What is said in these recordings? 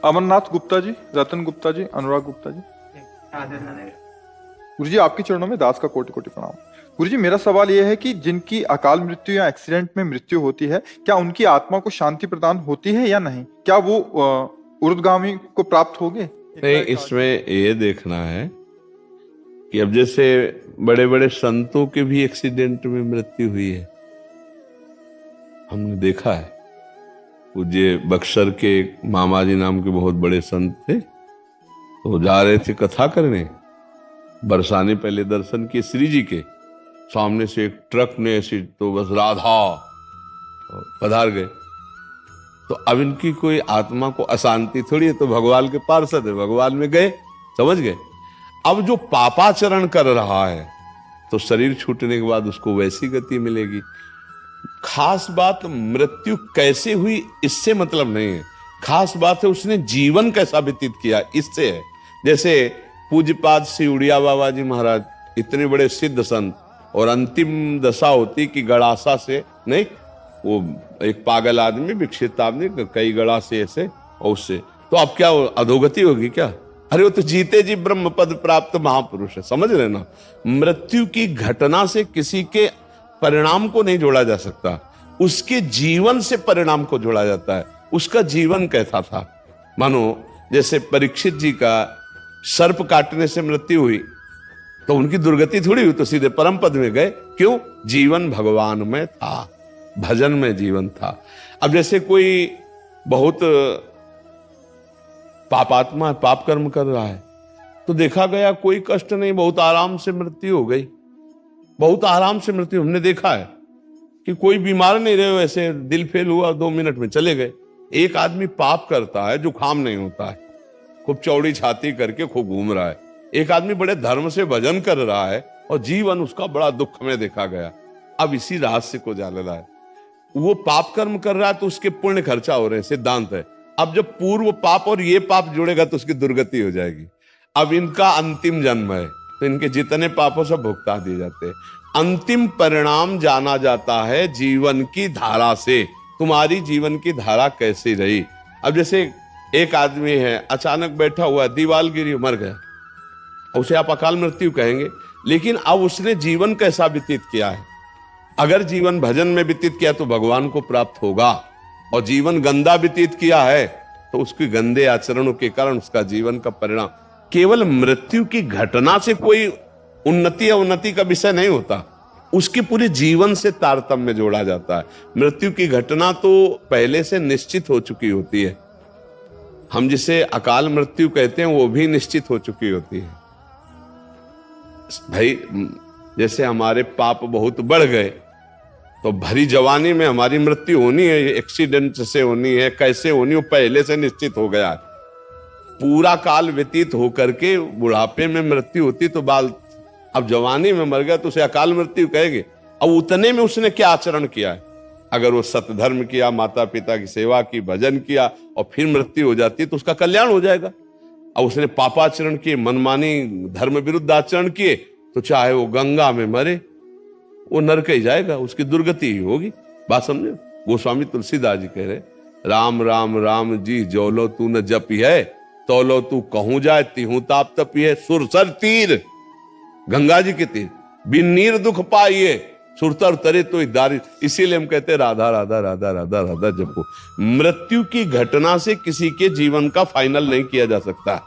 अमरनाथ गुप्ता जी, रतन गुप्ता जी, अनुराग गुप्ता जी। गुरु जी आपके चरणों में दास का कोटि कोटि प्रणाम। गुरु जी मेरा सवाल यह है कि जिनकी अकाल मृत्यु या एक्सीडेंट में मृत्यु होती है, क्या उनकी आत्मा को शांति प्रदान होती है या नहीं? क्या वो ऊर्ध्वगामी को प्राप्त होंगे? नहीं, इसमें ये देखना है कि अब जैसे बड़े बड़े संतों के भी एक्सीडेंट में मृत्यु हुई है, हमने देखा है। पूज्य बक्सर के मामा जी नाम के बहुत बड़े संत थे, तो जा रहे थे कथा करने, बरसाने पहले दर्शन किए श्री जी के सामने से एक ट्रक ने ऐसी तो बस राधा पधार गए। तो अब इनकी कोई आत्मा को अशांति थोड़ी है, तो भगवान के पार्षद है, भगवान में गए, समझ गए। अब जो पापाचरण कर रहा है तो शरीर छूटने के बाद उसको वैसी गति मिलेगी। खास बात मृत्यु कैसे हुई इससे मतलब नहीं है, खास बात है उसने जीवन कैसा व्यतीत किया, इससे है। जैसे पूज्यपाद श्री उड़िया बाबा जी महाराज इतने बड़े सिद्ध संत, और अंतिम दशा होती कि गड़ासा से नहीं, वो एक पागल आदमी, विकसित आदमी, कई गड़ा से ऐसे और उससे, तो अब क्या अधोगति होगी क्या? अरे वो तो जीते जी ब्रह्म पद प्राप्त महापुरुष है, समझ रहे ना। मृत्यु की घटना से किसी के परिणाम को नहीं जोड़ा जा सकता, उसके जीवन से परिणाम को जोड़ा जाता है। उसका जीवन कैसा था? मानो जैसे परीक्षित जी का सर्प काटने से मृत्यु हुई, तो उनकी दुर्गति थोड़ी हुई, तो सीधे परम पद में गए। क्यों? जीवन भगवान में था, भजन में जीवन था। अब जैसे कोई बहुत पापात्मा है, पाप कर्म कर रहा है, तो देखा गया कोई कष्ट नहीं, बहुत आराम से मृत्यु हो गई, बहुत आराम से मृत्यु। हमने देखा है कि कोई बीमार नहीं रहे, वैसे दिल फेल हुआ 2 मिनट में चले गए। एक आदमी पाप करता है, जुकाम नहीं होता है, खूब चौड़ी छाती करके खूब घूम रहा है। एक आदमी बड़े धर्म से भजन कर रहा है और जीवन उसका बड़ा दुख में देखा गया। अब इसी रहस्य को जानना है। वो पाप कर्म कर रहा है तो उसके पुण्य खर्चा हो रहे हैं, सिद्धांत है। अब जब पूर्व पाप और ये पाप जुड़ेगा तो उसकी दुर्गति हो जाएगी। अब इनका अंतिम जन्म है, तो इनके जितने पापों सब भुगता दिए जाते हैं। अंतिम परिणाम जाना जाता है जीवन की धारा से। तुम्हारी जीवन की धारा कैसी रही? अब जैसे एक आदमी है, अचानक बैठा हुआ, दीवाल गिरी, मर गया, उसे आप अकाल मृत्यु कहेंगे, लेकिन अब उसने जीवन कैसा व्यतीत किया है? अगर जीवन भजन में व्यतीत किया तो भगवान को प्राप्त होगा, और जीवन गंदा व्यतीत किया है तो उसके गंदे आचरणों के कारण उसका जीवन का परिणाम। केवल मृत्यु की घटना से कोई उन्नति या उन्नति का विषय नहीं होता, उसके पूरे जीवन से तारतम्य जोड़ा जाता है। मृत्यु की घटना तो पहले से निश्चित हो चुकी होती है, हम जिसे अकाल मृत्यु कहते हैं वो भी निश्चित हो चुकी होती है। भाई जैसे हमारे पाप बहुत बढ़ गए तो भरी जवानी में हमारी मृत्यु होनी है, एक्सीडेंट से होनी है, कैसे होनी, वो पहले से निश्चित हो गया। पूरा काल व्यतीत होकर के बुढ़ापे में मृत्यु होती तो बाल, अब जवानी में मर गया तो उसे अकाल मृत्यु कहेंगे। अब उतने में उसने क्या आचरण किया है? अगर वो सतधर्म किया, माता पिता की सेवा की, भजन किया, और फिर मृत्यु हो जाती तो उसका कल्याण हो जाएगा। अब उसने पापाचरण किए, मनमानी धर्म विरुद्ध आचरण किए, तो चाहे वो गंगा में मरे, वो नरक ही जाएगा, उसकी दुर्गति ही होगी। बात समझे? गोस्वामी तुलसीदास जी कह रहे, राम राम राम जी जोलो तू न जपी है, तोलो तू कहूं जाए तिहू ताप तपी है। सुरसर तीर, गंगा जी के तीर, बिन नीर दुख पाइए, सुरतर तरे तो दारी। इसीलिए हम कहते हैं राधा राधा राधा राधा राधा जपो। मृत्यु की घटना से किसी के जीवन का फाइनल नहीं किया जा सकता,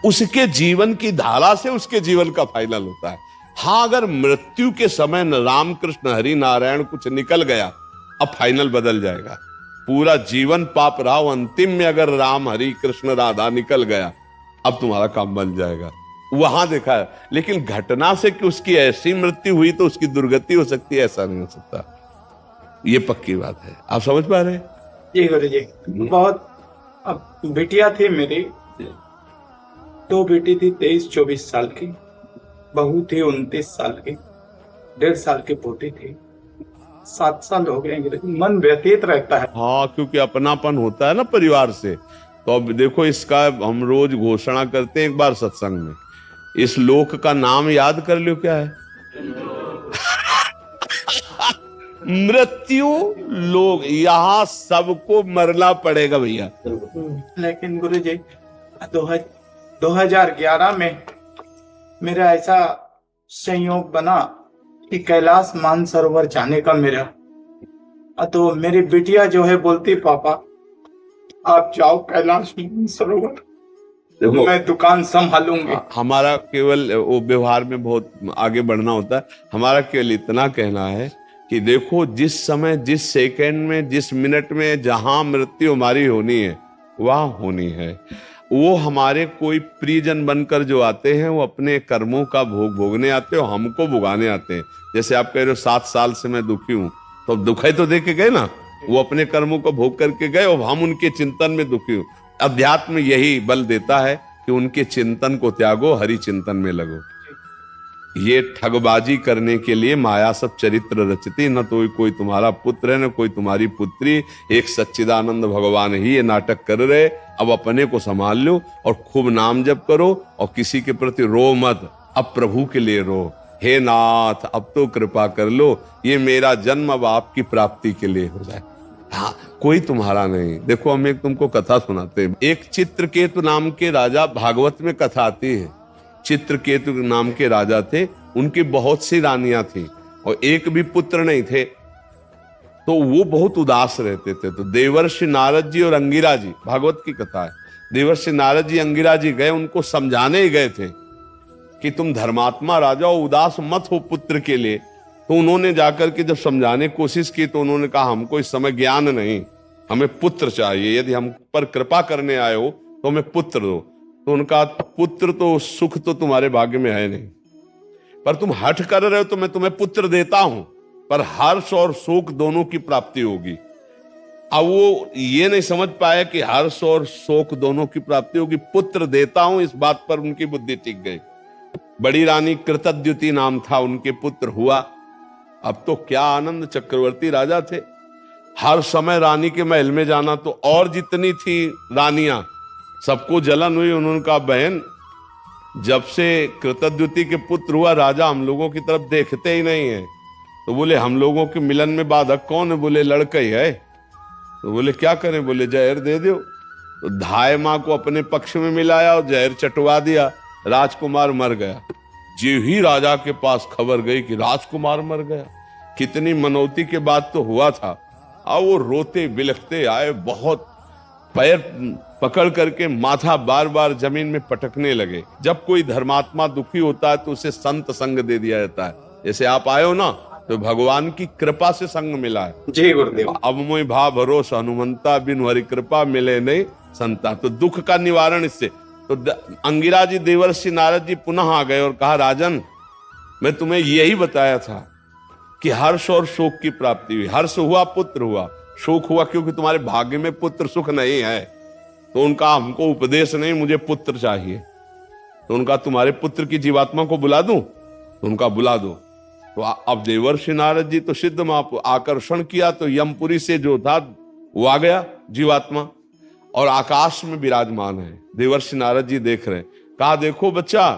उसके जीवन की धारा से उसके जीवन का फाइनल होता है। हाँ, अगर मृत्यु के समय न राम कृष्ण हरि नारायण कुछ निकल गया, अब फाइनल बदल जाएगा। पूरा जीवन पाप रहा, अंतिम में अगर राम हरि कृष्ण राधा निकल गया, अब तुम्हारा काम बन जाएगा। वहां देखा है। लेकिन घटना से कि उसकी ऐसी मृत्यु हुई तो उसकी दुर्गति हो सकती है, ऐसा नहीं हो सकता। ये पक्की बात है। आप समझ पा रहे हैं? जी गुरु जी, बहुत। अब बिटिया थी मेरी, 2 बेटी थी, 23-24 साल की, बहू थी 29 साल की, 1.5 साल की पोती थी। 7 साल हो गए, मन व्यतीत रहता है। हाँ, क्योंकि अपनापन होता है ना परिवार से। तो अब देखो, इसका हम रोज घोषणा करते हैं एक बार सत्संग में, इस लोक का नाम याद कर लो, क्या है? मृत्यु लोग यहाँ सबको मरना पड़ेगा भैया। लेकिन गुरुजी 2011 में मेरा ऐसा संयोग बना कि कैलाश मानसरोवर जाने का मेरा, तो मेरी बिटिया जो है बोलती पापा आप जाओ कैलाश मानसरोवर, देखो मैं दुकान संभालूंगी। हमारा केवल वो व्यवहार में बहुत आगे बढ़ना होता है। हमारा केवल इतना कहना है कि देखो जिस समय, जिस सेकंड में, जिस मिनट में जहां मृत्यु हमारी होनी है वहां होनी है। वो हमारे कोई प्रियजन बनकर जो आते हैं वो अपने कर्मों का भोग भोगने आते हैं और हमको भुगाने आते हैं। जैसे आप कह रहे हो 7 साल से मैं दुखी हूं, तो अब दुखाई तो दे के गए ना, वो अपने कर्मों को भोग करके गए और हम उनके चिंतन में दुखी हूं। अध्यात्म यही बल देता है कि उनके चिंतन को त्यागो, हरि चिंतन में लगो। ये ठगबाजी करने के लिए माया सब चरित्र रचती, न तो कोई तुम्हारा पुत्र है न कोई तुम्हारी पुत्री, एक सच्चिदानंद भगवान ही ये नाटक कर रहे। अब अपने को संभाल लो और खूब नाम जप करो और किसी के प्रति रो मत, अब प्रभु के लिए रो। हे नाथ अब तो कृपा कर लो, ये मेरा जन्म अब आपकी प्राप्ति के लिए हो जाए। हाँ, कोई तुम्हारा नहीं। देखो हम एक तुमको कथा सुनाते हैं। एक चित्रकेतु नाम के राजा, भागवत में कथा आती है। चित्रकेतु नाम के राजा थे, उनकी बहुत सी रानियां थी और एक भी पुत्र नहीं थे, तो वो बहुत उदास रहते थे। तो देवर्षि नारद जी और अंगिरा जी, भागवत की कथा है, देवर्षि नारद जी अंगिरा जी गए, उनको समझाने ही गए थे कि तुम धर्मात्मा राजा हो, उदास मत हो पुत्र के लिए। तो उन्होंने जाकर के जब समझाने की कोशिश की तो उन्होंने कहा हमको इस समय ज्ञान नहीं, हमें पुत्र चाहिए, यदि हम पर कृपा करने आए हो तो हमें पुत्र दो। तो उनका पुत्र तो सुख तो तुम्हारे भाग्य में है नहीं, पर तुम हठ कर रहे हो तो मैं तुम्हें पुत्र देता हूं, पर हर्ष और शोक दोनों की प्राप्ति होगी। अब वो ये नहीं समझ पाया कि हर्ष और शोक दोनों की प्राप्ति होगी, पुत्र देता हूं, इस बात पर उनकी बुद्धि टिक गई। बड़ी रानी कृतद्युति नाम था, उनके पुत्र हुआ। अब तो क्या आनंद, चक्रवर्ती राजा थे, हर समय रानी के महल में जाना। तो और जितनी थी रानियां सबको जलन हुई। उन्होंने कहा बहन जब से कृतद्युति के पुत्र हुआ राजा हम लोगों की तरफ देखते ही नहीं है। तो बोले हम लोगों के मिलन में बाधक कौन है? बोले लड़का ही है। तो बोले क्या करें? बोले जहर दे दो। तो धाय मां को अपने पक्ष में मिलाया और जहर चटवा दिया, राजकुमार मर गया। जो ही राजा के पास खबर गई कि राजकुमार मर गया, कितनी मनौती के बाद तो हुआ था। अब वो रोते बिलखते आए, बहुत पैर पकड़ करके माथा बार बार जमीन में पटकने लगे। जब कोई धर्मात्मा दुखी होता है तो उसे संत संग दे दिया जाता है। जैसे आप आए हो ना, तो भगवान की कृपा से संग मिला है। जय गुरुदेव। अब मोई भाव भरोसा हनुमंता, बिन हरि कृपा मिले नहीं संता। तो दुख का निवारण इससे। तो अंगिरा जी देवर्षि नारद जी पुनः आ गए और कहा राजन मैं तुम्हें यही बताया था कि हर्ष और शोक की प्राप्ति हुई। हर्ष हुआ पुत्र हुआ, शोक हुआ क्योंकि तुम्हारे भाग्य में पुत्र सुख नहीं है। तो उनका हमको उपदेश नहीं, मुझे पुत्र चाहिए। तो उनका तुम्हारे पुत्र की जीवात्मा को बुला दूं? तो उनका बुला दो। तो अब देवर्षि नारद जी तो सिद्ध मां आकर्षण किया, तो यमपुरी से जो था वो आ गया जीवात्मा और आकाश में विराजमान है। देवर्षि नारद जी देख रहे हैं। कहा देखो बच्चा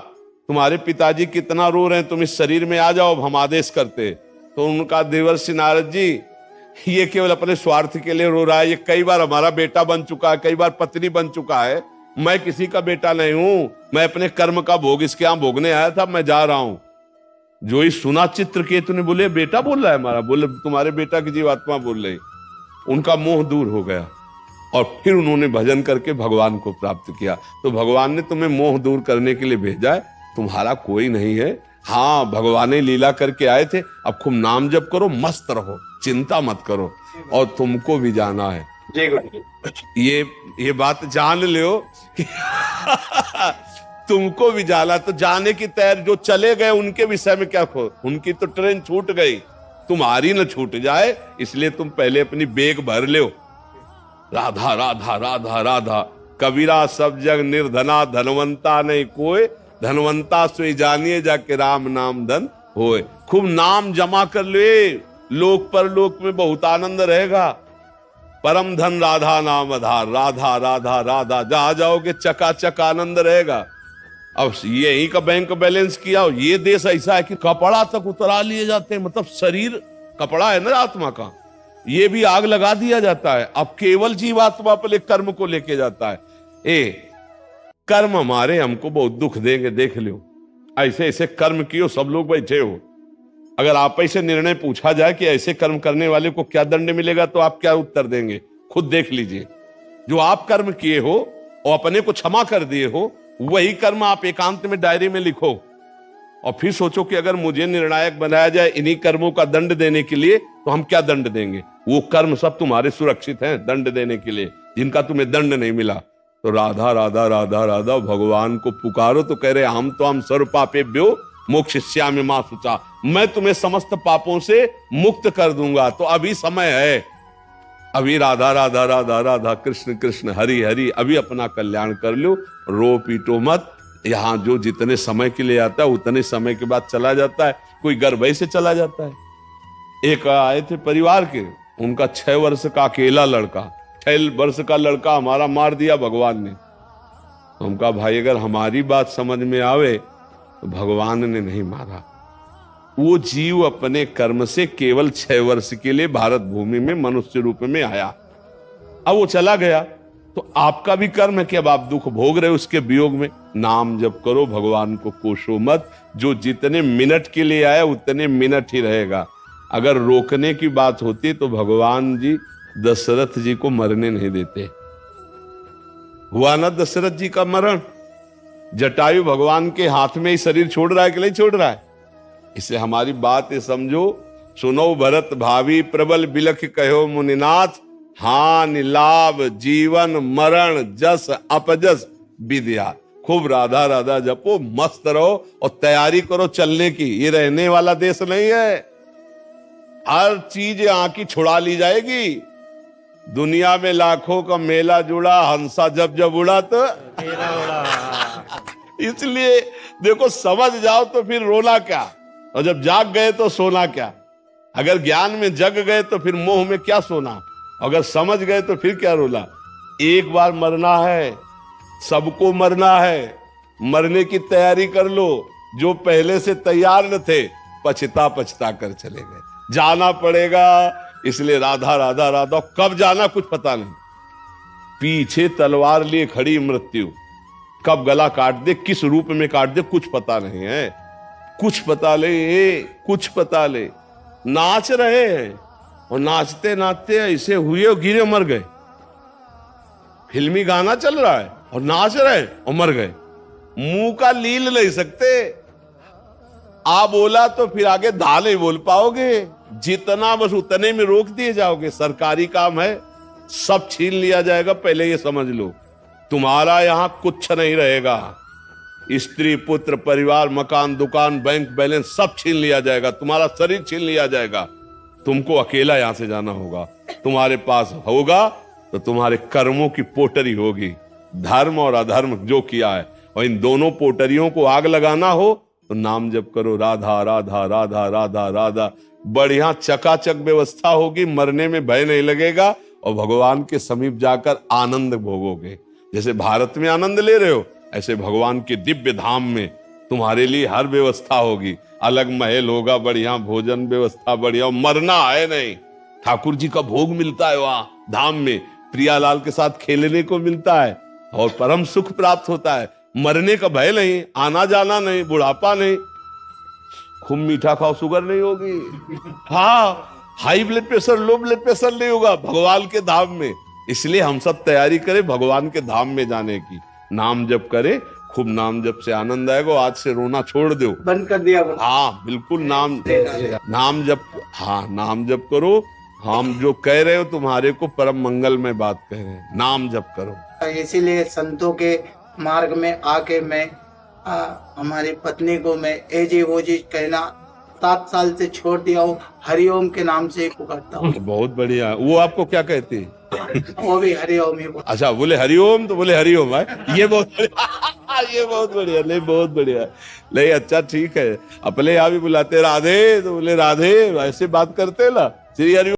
तुम्हारे पिताजी कितना रो रहे हैं, तुम इस शरीर में आ जाओ, हम आदेश करते। तो उनका देवर्षि नारद जी ये केवल अपने स्वार्थ के लिए रो रहा है। ये कई बार हमारा बेटा बन चुका है, कई बार पत्नी बन चुका है, मैं किसी का बेटा नहीं हूं, मैं अपने कर्म का भोग इसके यहां भोगने आया था, मैं जा रहा हूं। जो ही सुना चित्रकेतु ने बोले बेटा बोल रहा है हमारा, बोले तुम्हारे बेटा की जीवात्मा बोल रही। उनका मोह दूर हो गया और फिर उन्होंने भजन करके भगवान को प्राप्त किया। तो भगवान ने तुम्हें मोह दूर करने के लिए भेजा है, तुम्हारा कोई नहीं है। हाँ भगवान ने लीला करके आए थे। अब खूब नाम जप करो, मस्त रहो, चिंता मत करो, और तुमको भी जाना है। जय गुरुदेव। ये बात जान लो कि तुमको भी जाना। तो जाने की तैयारी, जो चले गए उनके विषय में क्या खो, उनकी तो ट्रेन छूट गई, तुम्हारी न छूट जाए, इसलिए तुम पहले अपनी बेग भर लो। राधा राधा राधा राधा, कबीरा सब जग निर्धना, धनवंता नहीं कोई, धनवंता सोई जानिए जाके राम नाम धन होए। खूब नाम जमा कर ले, लोक पर लोक में बहुत आनंद रहेगा। परम धन राधा नाम आधार, राधा राधा राधा, जहां जाओगे चकाचक आनंद रहेगा। अब यही का बैंक बैलेंस किया, ये देश ऐसा है कि कपड़ा तक उतरा लिए जाते हैं, मतलब शरीर कपड़ा है ना आत्मा का, ये भी आग लगा दिया जाता है। अब केवल जीवात्मा पर कर्म को लेके जाता है। कर्म हमारे हमको बहुत दुख देंगे, देख लो। ऐसे ऐसे कर्म कियो, सब लोग बैठे हो, अगर आप ऐसे निर्णय पूछा जाए कि ऐसे कर्म करने वाले को क्या दंड मिलेगा, तो आप क्या उत्तर देंगे? खुद देख लीजिए। जो आप कर्म किए हो और अपने को क्षमा कर दिए हो, वही कर्म आप एकांत में डायरी में लिखो और फिर सोचो कि अगर मुझे निर्णायक बनाया जाए इन्हीं कर्मों का दंड देने के लिए, तो हम क्या दंड देंगे? वो कर्म सब तुम्हारे सुरक्षित हैं दंड देने के लिए, जिनका तुम्हें दंड नहीं मिला। तो राधा राधा राधा राधा भगवान को पुकारो तो कह रहे हम सर्व पापेभ्यो मोक्षयिष्यामि मा शुचा, मैं तुम्हें समस्त पापों से मुक्त कर दूंगा। तो अभी समय है, अभी राधा राधा राधा राधा कृष्ण कृष्ण हरि हरि, अभी अपना कल्याण कर लो, रो पीटो मत। यहां जो जितने समय के लिए आता है उतने समय के बाद चला जाता है, कोई गर्भ से चला जाता है। एक आए थे परिवार के, उनका 6 वर्ष का अकेला लड़का, 6 वर्ष का लड़का हमारा मार दिया भगवान ने। हम कहा भाई अगर हमारी बात समझ में आवे तो भगवान ने नहीं मारा। वो जीव अपने कर्म से केवल 6 वर्ष के लिए भारत भूमि में मनुष्य रूप में आया, अब वो चला गया। तो आपका भी कर्म है कि अब आप दुख भोग रहे हो उसके वियोग में। नाम जप करो, भगवान को कोसो मत। जो जितने मिनट के लिए आया उतने मिनट ही रहेगा। अगर रोकने की बात होती तो भगवान जी दशरथ जी को मरने नहीं देते। हुआ ना दशरथ जी का मरण, जटायु भगवान के हाथ में ही शरीर छोड़ रहा है कि नहीं छोड़ रहा है? इससे हमारी बात ये समझो, सुनो भरत भावी प्रबल बिलख कहो मुनिनाथ, हानि लाभ जीवन मरण जस अपजस विद्या। खूब राधा राधा जपो, मस्त रहो और तैयारी करो चलने की। ये रहने वाला देश नहीं है, हर चीज यहाँ की छुड़ा ली जाएगी। दुनिया में लाखों का मेला जुड़ा, हंसा जब जब उड़ा तो इसलिए देखो समझ जाओ तो फिर रोना क्या, और जब जाग गए तो सोना क्या। अगर ज्ञान में जग गए तो फिर मोह में क्या सोना, अगर समझ गए तो फिर क्या रोला। एक बार मरना है, सबको मरना है, मरने की तैयारी कर लो। जो पहले से तैयार न थे पछता पछता कर चले गए, जाना पड़ेगा। इसलिए राधा राधा राधा, कब जाना कुछ पता नहीं। पीछे तलवार लिए खड़ी मृत्यु, कब गला काट दे, किस रूप में काट दे, कुछ पता नहीं है। कुछ पता ले, कुछ पता ले। नाच रहे हैं और नाचते नाचते ऐसे हुए और गिरे मर गए। फिल्मी गाना चल रहा है और नाच रहे और मर गए। मुंह का लील नहीं सकते, आ बोला तो फिर आगे धा नहीं बोल पाओगे। जितना बस उतने में रोक दिए जाओगे। सरकारी काम है, सब छीन लिया जाएगा, पहले ये समझ लो। तुम्हारा यहां कुछ नहीं रहेगा। स्त्री पुत्र परिवार मकान दुकान बैंक बैलेंस सब छीन लिया जाएगा, तुम्हारा शरीर छीन लिया जाएगा। तुमको अकेला यहां से जाना होगा। तुम्हारे पास होगा तो तुम्हारे कर्मों की पोटरी होगी, धर्म और अधर्म जो किया है, और इन दोनों पोटरियों को आग लगाना हो तो नाम जप करो, राधा राधा राधा राधा राधा। बढ़िया चकाचक व्यवस्था होगी, मरने में भय नहीं लगेगा और भगवान के समीप जाकर आनंद भोगोगे। जैसे भारत में आनंद ले रहे हो, ऐसे भगवान के दिव्य धाम में तुम्हारे लिए हर व्यवस्था होगी। अलग महल होगा, बढ़िया भोजन व्यवस्था बढ़िया, मरना है नहीं। ठाकुर जी का भोग मिलता है वहां धाम में, प्रियालाल के साथ खेलने को मिलता है और परम सुख प्राप्त होता है। मरने का भय नहीं, आना जाना नहीं, बुढ़ापा नहीं। खूब मीठा खाओ, शुगर नहीं होगी। हाँ, high blood pressure low blood pressure नहीं होगा भगवान के धाम में। इसलिए हम सब तैयारी करें भगवान के धाम में जाने की। नाम जप करें, खूब नाम जप से आनंद आएगा। आज से रोना छोड़ दो, बंद कर दिया। हाँ बिल्कुल, नाम जप, हाँ नाम जप करो। हम जो कह रहे हो तुम्हारे को परम मंगल में बात कह रहे हैं, नाम जप करो। इसीलिए संतों के मार्ग में आके मैं हमारी पत्नी को मैं एजे वो जी कहना 7 साल से छोड़ दिया हूँ। हरिओम के नाम से पुकारता हूँ। बहुत बढ़िया। वो आपको क्या कहती है? वो भी हरिओम ही। अच्छा, बोले हरिओम तो बोले हरिओम है। ये बहुत बढ़िया, ये बहुत बढ़िया, नहीं बहुत बढ़िया, नहीं अच्छा ठीक है। अपने यहाँ भी बुलाते राधे तो बोले राधे, ऐसे बात करते ना, श्री हरि।